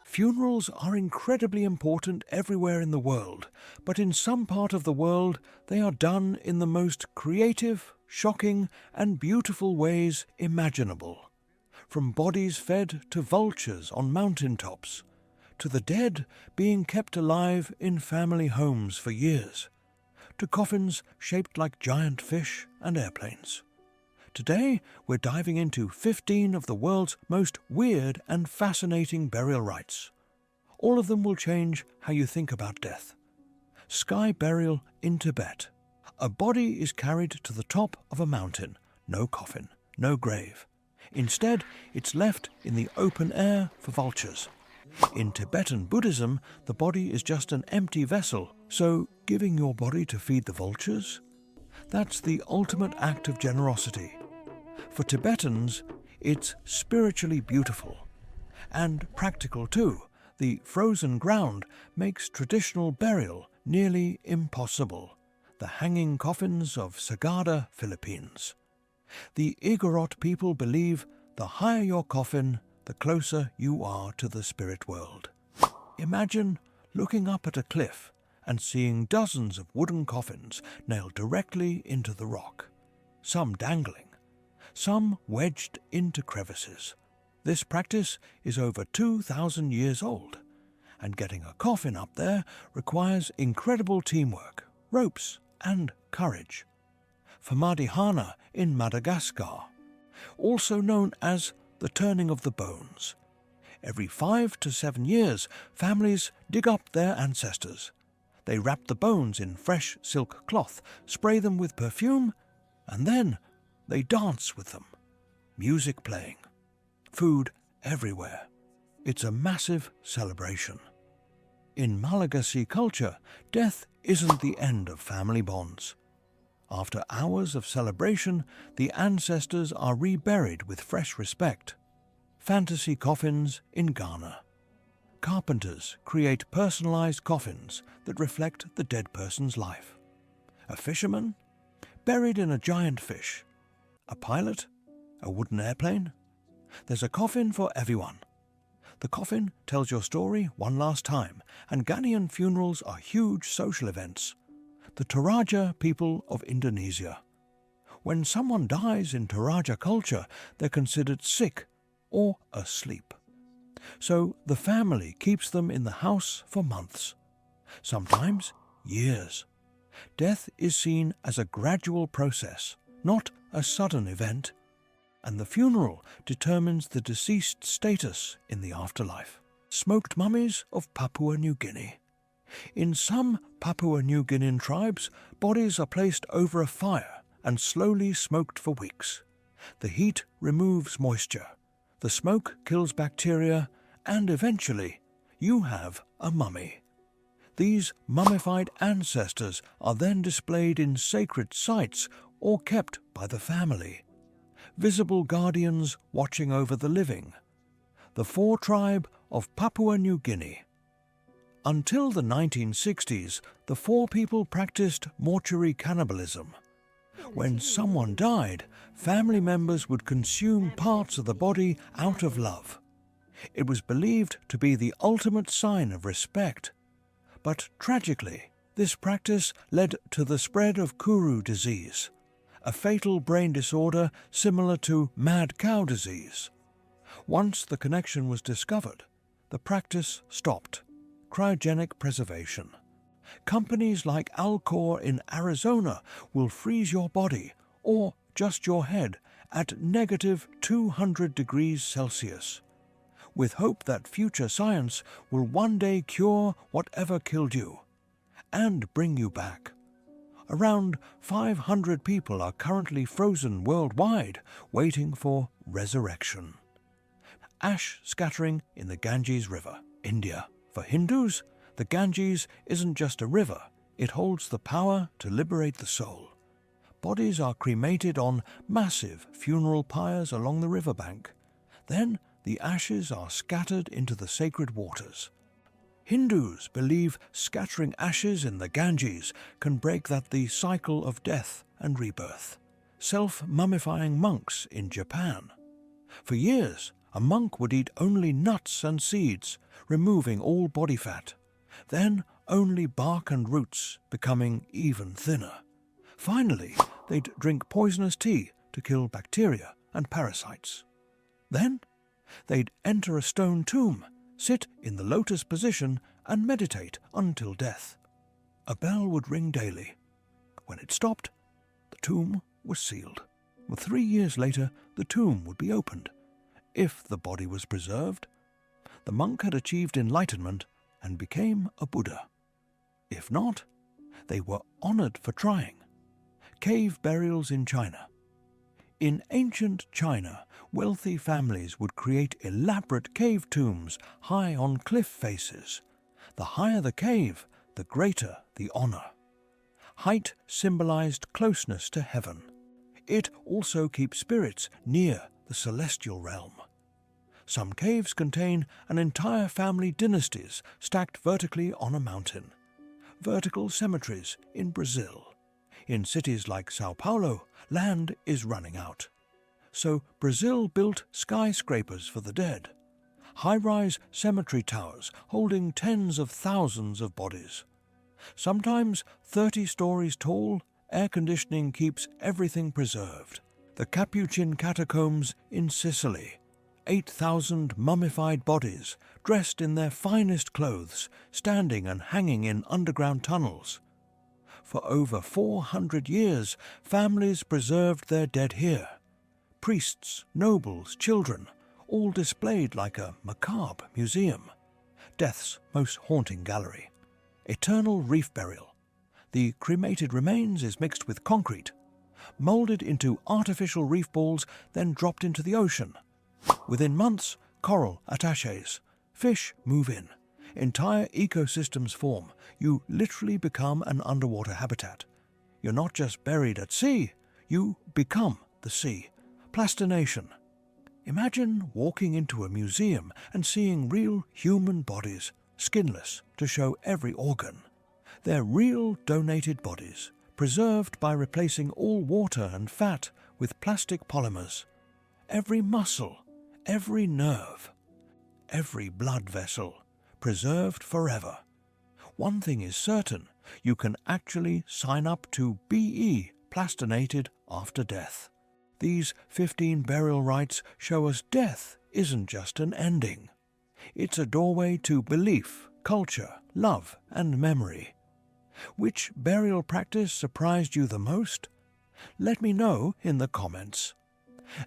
Funerals are incredibly important everywhere in the world, but in some part of the world they are done in the most creative, shocking and beautiful ways imaginable. From bodies fed to vultures on mountaintops, to the dead being kept alive in family homes for years, to coffins shaped like giant fish and airplanes. Today, we're diving into 15 of the world's most weird and fascinating burial rites. All of them will change how you think about death. Sky burial in Tibet. A body is carried to the top of a mountain. No coffin, no grave. Instead, it's left in the open air for vultures. In Tibetan Buddhism, the body is just an empty vessel, so giving your body to feed the vultures? That's the ultimate act of generosity. For Tibetans, it's spiritually beautiful. And practical too. The frozen ground makes traditional burial nearly impossible. The hanging coffins of Sagada, Philippines. The Igorot people believe the higher your coffin, the closer you are to the spirit world. Imagine looking up at a cliff and seeing dozens of wooden coffins nailed directly into the rock, some dangling, some wedged into crevices. This practice is over 2,000 years old, and getting a coffin up there requires incredible teamwork, ropes, and courage. Famadihana in Madagascar, also known as the turning of the bones. Every 5 to 7 years, families dig up their ancestors. They wrap the bones in fresh silk cloth, spray them with perfume, and then they dance with them. Music playing. Food everywhere. It's a massive celebration. In Malagasy culture, death isn't the end of family bonds. After hours of celebration, the ancestors are reburied with fresh respect. Fantasy coffins in Ghana. Carpenters create personalized coffins that reflect the dead person's life. A fisherman? Buried in a giant fish. A pilot? A wooden airplane? There's a coffin for everyone. The coffin tells your story one last time, and Ghanaian funerals are huge social events. The Toraja people of Indonesia. When someone dies in Toraja culture, they're considered sick or asleep. So the family keeps them in the house for months, sometimes years. Death is seen as a gradual process, not a sudden event, and the funeral determines the deceased's status in the afterlife. Smoked mummies of Papua New Guinea. In some Papua New Guinean tribes, bodies are placed over a fire and slowly smoked for weeks. The heat removes moisture, the smoke kills bacteria, and eventually you have a mummy. These mummified ancestors are then displayed in sacred sites or kept by the family. Visible guardians watching over the living. The Fore tribe of Papua New Guinea. Until the 1960s, the Fore people practiced mortuary cannibalism. When someone died, family members would consume parts of the body out of love. It was believed to be the ultimate sign of respect. But tragically, this practice led to the spread of Kuru disease, a fatal brain disorder similar to mad cow disease. Once the connection was discovered, the practice stopped. Cryogenic preservation. Companies like Alcor in Arizona will freeze your body, or just your head, at negative 200 degrees Celsius, with hope that future science will one day cure whatever killed you, and bring you back. Around 500 people are currently frozen worldwide, waiting for resurrection. Ash scattering in the Ganges River, India. For Hindus, the Ganges isn't just a river, it holds the power to liberate the soul. Bodies are cremated on massive funeral pyres along the riverbank. Then the ashes are scattered into the sacred waters. Hindus believe scattering ashes in the Ganges can break the cycle of death and rebirth. self-mummifying monks in Japan. For years, a monk would eat only nuts and seeds, removing all body fat. Then only bark and roots, becoming even thinner. Finally, they'd drink poisonous tea to kill bacteria and parasites. Then they'd enter a stone tomb, sit in the lotus position and meditate until death. A bell would ring daily. When it stopped, the tomb was sealed. 3 years later, the tomb would be opened. If the body was preserved, the monk had achieved enlightenment and became a Buddha. If not, they were honored for trying. Cave burials in China. In ancient China, wealthy families would create elaborate cave tombs high on cliff faces. The higher the cave, the greater the honor. Height symbolized closeness to heaven. It also keeps spirits near the celestial realm. Some caves contain an entire family dynasties stacked vertically on a mountain. Vertical cemeteries in Brazil. In cities like Sao Paulo, land is running out. So Brazil built skyscrapers for the dead. High-rise cemetery towers holding tens of thousands of bodies. Sometimes 30 stories tall, air conditioning keeps everything preserved. The Capuchin catacombs in Sicily. 8,000 mummified bodies, dressed in their finest clothes, standing and hanging in underground tunnels. For over 400 years, families preserved their dead here. Priests, nobles, children, all displayed like a macabre museum. Death's most haunting gallery. Eternal reef burial. The cremated remains is mixed with concrete, moulded into artificial reef balls, then dropped into the ocean. Within months, coral attaches. Fish move in. Entire ecosystems form. You literally become an underwater habitat. You're not just buried at sea, you become the sea. Plastination. Imagine walking into a museum and seeing real human bodies, skinless to show every organ. They're real donated bodies, preserved by replacing all water and fat with plastic polymers. Every muscle, every nerve, every blood vessel, preserved forever. One thing is certain, you can actually sign up to be plastinated after death. These 15 burial rites show us death isn't just an ending. It's a doorway to belief, culture, love, and memory. Which burial practice surprised you the most? Let me know in the comments.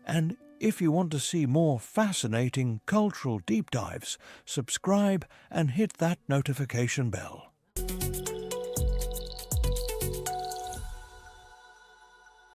And if you want to see more fascinating cultural deep dives, subscribe and hit that notification bell.